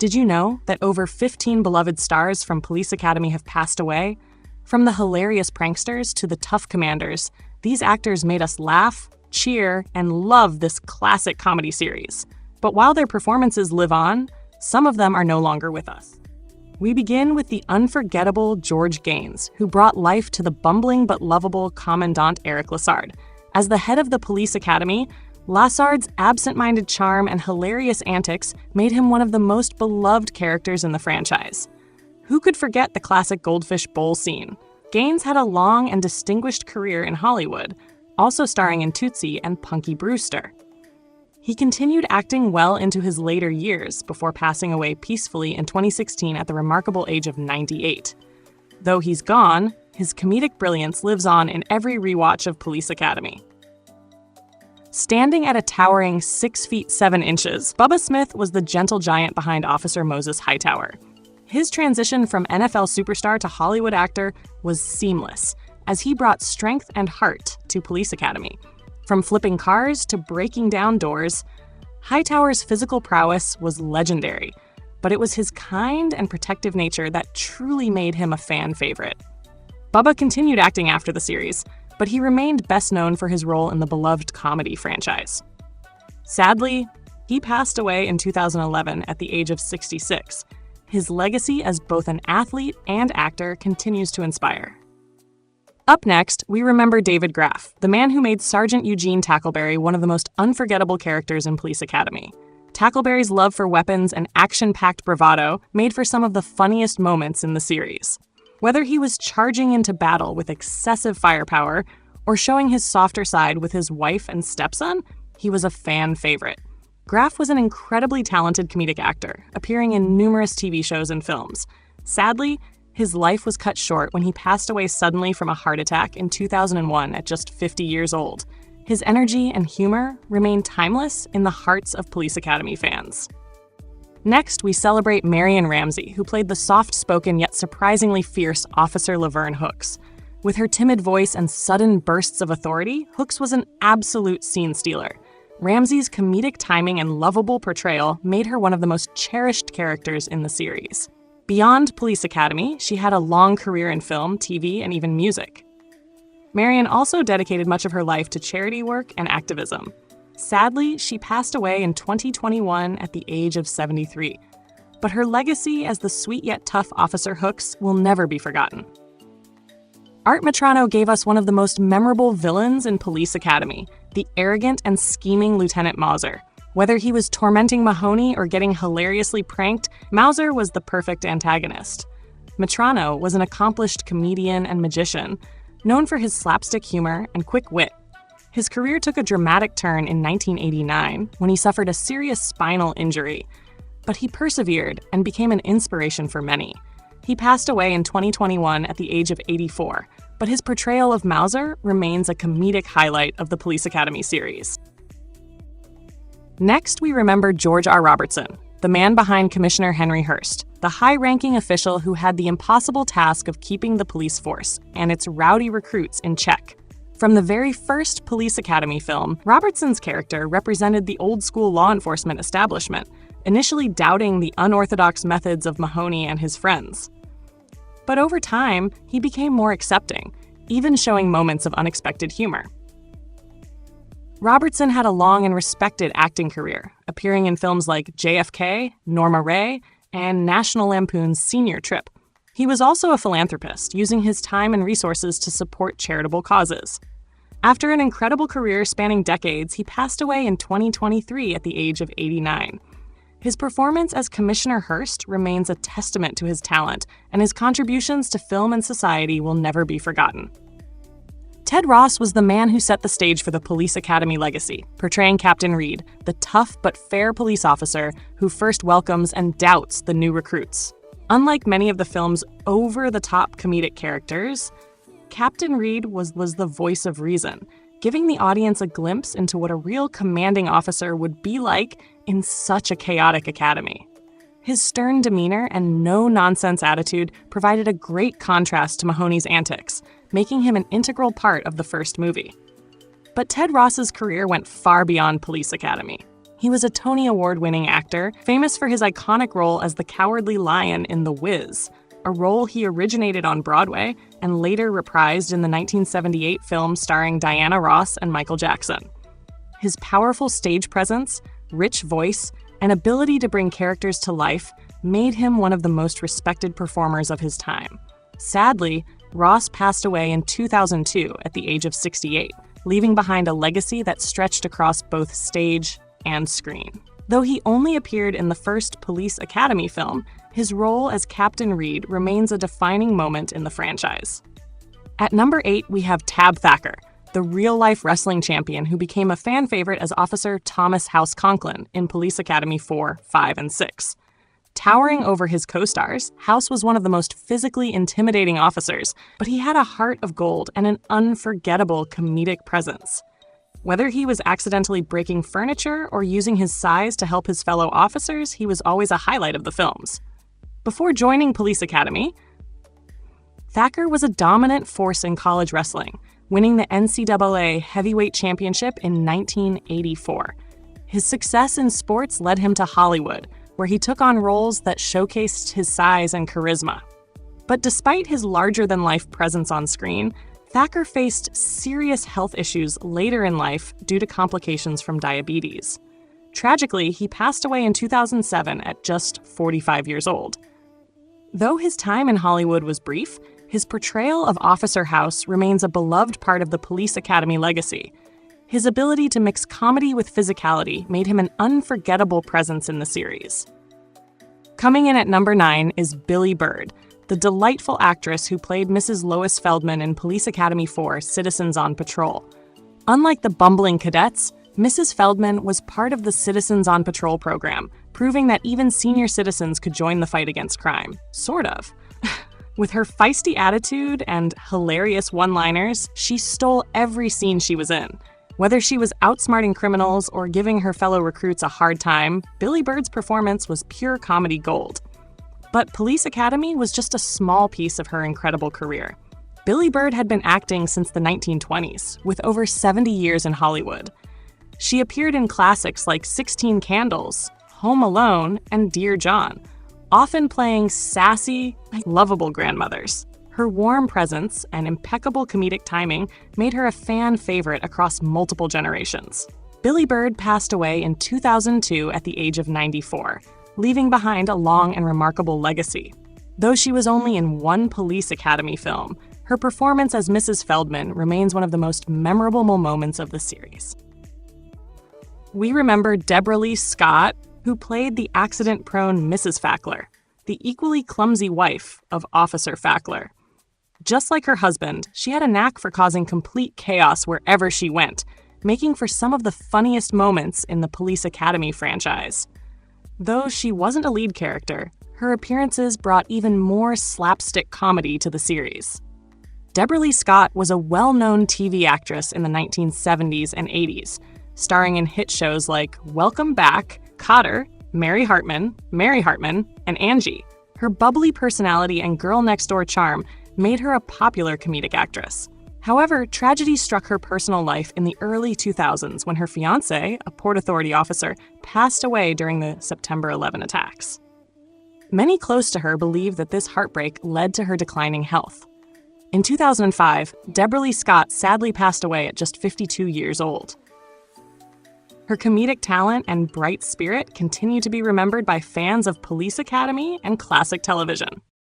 Did you know that over 15 beloved stars from Police Academy have passed away? From the hilarious pranksters to the tough commanders, these actors made us laugh, cheer, and love this classic comedy series. But while their performances live on, some of them are no longer with us. We begin with the unforgettable George Gaynes, who brought life to the bumbling but lovable Commandant Lassard. As the head of the Police Academy, Lassard's absent-minded charm and hilarious antics made him one of the most beloved characters in the franchise. Who could forget the classic Goldfish Bowl scene? Gaynes had a long and distinguished career in Hollywood, also starring in Tootsie and Punky Brewster. He continued acting well into his later years before passing away peacefully in 2016 at the remarkable age of 98. Though he's gone, his comedic brilliance lives on in every rewatch of Police Academy. Standing at a towering 6 feet 7 inches, Bubba Smith was the gentle giant behind Officer Moses Hightower. His transition from NFL superstar to Hollywood actor was seamless, as he brought strength and heart to Police Academy. From flipping cars to breaking down doors, Hightower's physical prowess was legendary, but it was his kind and protective nature that truly made him a fan favorite. Bubba continued acting after the series, but he remained best known for his role in the beloved comedy franchise. Sadly, he passed away in 2011 at the age of 66. His legacy as both an athlete and actor continues to inspire. Up next, we remember David Graf, the man who made Sergeant Eugene Tackleberry one of the most unforgettable characters in Police Academy. Tackleberry's love for weapons and action-packed bravado made for some of the funniest moments in the series. Whether he was charging into battle with excessive firepower or showing his softer side with his wife and stepson, he was a fan favorite. Graf was an incredibly talented comedic actor, appearing in numerous TV shows and films. Sadly, his life was cut short when he passed away suddenly from a heart attack in 2001 at just 50 years old. His energy and humor remain timeless in the hearts of Police Academy fans. Next, we celebrate Marion Ramsey, who played the soft-spoken yet surprisingly fierce Officer Laverne Hooks. With her timid voice and sudden bursts of authority, Hooks was an absolute scene stealer. Ramsey's comedic timing and lovable portrayal made her one of the most cherished characters in the series. Beyond Police Academy, she had a long career in film, TV, and even music. Marion also dedicated much of her life to charity work and activism. Sadly, she passed away in 2021 at the age of 73. But her legacy as the sweet yet tough Officer Hooks will never be forgotten. Art Metrano gave us one of the most memorable villains in Police Academy, the arrogant and scheming Lieutenant Mauser. Whether he was tormenting Mahoney or getting hilariously pranked, Mauser was the perfect antagonist. Metrano was an accomplished comedian and magician, known for his slapstick humor and quick wit. His career took a dramatic turn in 1989 when he suffered a serious spinal injury, but he persevered and became an inspiration for many. He passed away in 2021 at the age of 84, but his portrayal of Mauser remains a comedic highlight of the Police Academy series. Next, we remember George R. Robertson, the man behind Commissioner Henry Hurst, the high-ranking official who had the impossible task of keeping the police force and its rowdy recruits in check. From the very first Police Academy film, Robertson's character represented the old-school law enforcement establishment, initially doubting the unorthodox methods of Mahoney and his friends. But over time, he became more accepting, even showing moments of unexpected humor. Robertson had a long and respected acting career, appearing in films like JFK, Norma Ray, and National Lampoon's Senior Trip. He was also a philanthropist, using his time and resources to support charitable causes. After an incredible career spanning decades, he passed away in 2023 at the age of 89. His performance as Commissioner Hurst remains a testament to his talent, and his contributions to film and society will never be forgotten. Ted Ross was the man who set the stage for the Police Academy legacy, portraying Captain Reed, the tough but fair police officer who first welcomes and doubts the new recruits. Unlike many of the film's over-the-top comedic characters, Captain Reed was the voice of reason, giving the audience a glimpse into what a real commanding officer would be like in such a chaotic academy. His stern demeanor and no-nonsense attitude provided a great contrast to Mahoney's antics, making him an integral part of the first movie. But Ted Ross's career went far beyond Police Academy. He was a Tony Award-winning actor, famous for his iconic role as the Cowardly Lion in The Wiz, a role he originated on Broadway and later reprised in the 1978 film starring Diana Ross and Michael Jackson. His powerful stage presence, rich voice, and ability to bring characters to life made him one of the most respected performers of his time. Sadly, Ross passed away in 2002 at the age of 68, leaving behind a legacy that stretched across both stage and screen. Though he only appeared in the first Police Academy film, his role as Captain Reed remains a defining moment in the franchise. At number 8, we have Tab Thacker, the real-life wrestling champion who became a fan favorite as Officer Thomas House Conklin in Police Academy 4, 5, and 6. Towering over his co-stars, House was one of the most physically intimidating officers, but he had a heart of gold and an unforgettable comedic presence. Whether he was accidentally breaking furniture or using his size to help his fellow officers, he was always a highlight of the films. Before joining Police Academy, Thacker was a dominant force in college wrestling, winning the NCAA Heavyweight Championship in 1984. His success in sports led him to Hollywood, where he took on roles that showcased his size and charisma. But despite his larger-than-life presence on screen, Thacker faced serious health issues later in life due to complications from diabetes. Tragically, he passed away in 2007 at just 45 years old. Though his time in Hollywood was brief, his portrayal of Officer House remains a beloved part of the Police Academy legacy. His ability to mix comedy with physicality made him an unforgettable presence in the series. Coming in at number 9 is Billie Bird, the delightful actress who played Mrs. Lois Feldman in Police Academy 4, Citizens on Patrol. Unlike the bumbling cadets, Mrs. Feldman was part of the Citizens on Patrol program, proving that even senior citizens could join the fight against crime. Sort of. With her feisty attitude and hilarious one-liners, she stole every scene she was in. Whether she was outsmarting criminals or giving her fellow recruits a hard time, Billie Bird's performance was pure comedy gold. But Police Academy was just a small piece of her incredible career. Billie Bird had been acting since the 1920s, with over 70 years in Hollywood. She appeared in classics like 16 Candles, Home Alone, and Dear John, often playing sassy, lovable grandmothers. Her warm presence and impeccable comedic timing made her a fan favorite across multiple generations. Billie Bird passed away in 2002 at the age of 94, leaving behind a long and remarkable legacy. Though she was only in one Police Academy film, her performance as Mrs. Feldman remains one of the most memorable moments of the series. We remember Debralee Scott, who played the accident-prone Mrs. Fackler, the equally clumsy wife of Officer Fackler. Just like her husband, she had a knack for causing complete chaos wherever she went, making for some of the funniest moments in the Police Academy franchise. Though she wasn't a lead character, her appearances brought even more slapstick comedy to the series. Debralee Scott was a well-known TV actress in the 1970s and 80s, starring in hit shows like Welcome Back, Cotter, Mary Hartman, and Angie. Her bubbly personality and girl-next-door charm made her a popular comedic actress. However, tragedy struck her personal life in the early 2000s when her fiancé, a Port Authority officer, passed away during the September 11 attacks. Many close to her believe that this heartbreak led to her declining health. In 2005, Debralee Scott sadly passed away at just 52 years old. Her comedic talent and bright spirit continue to be remembered by fans of Police Academy and classic television.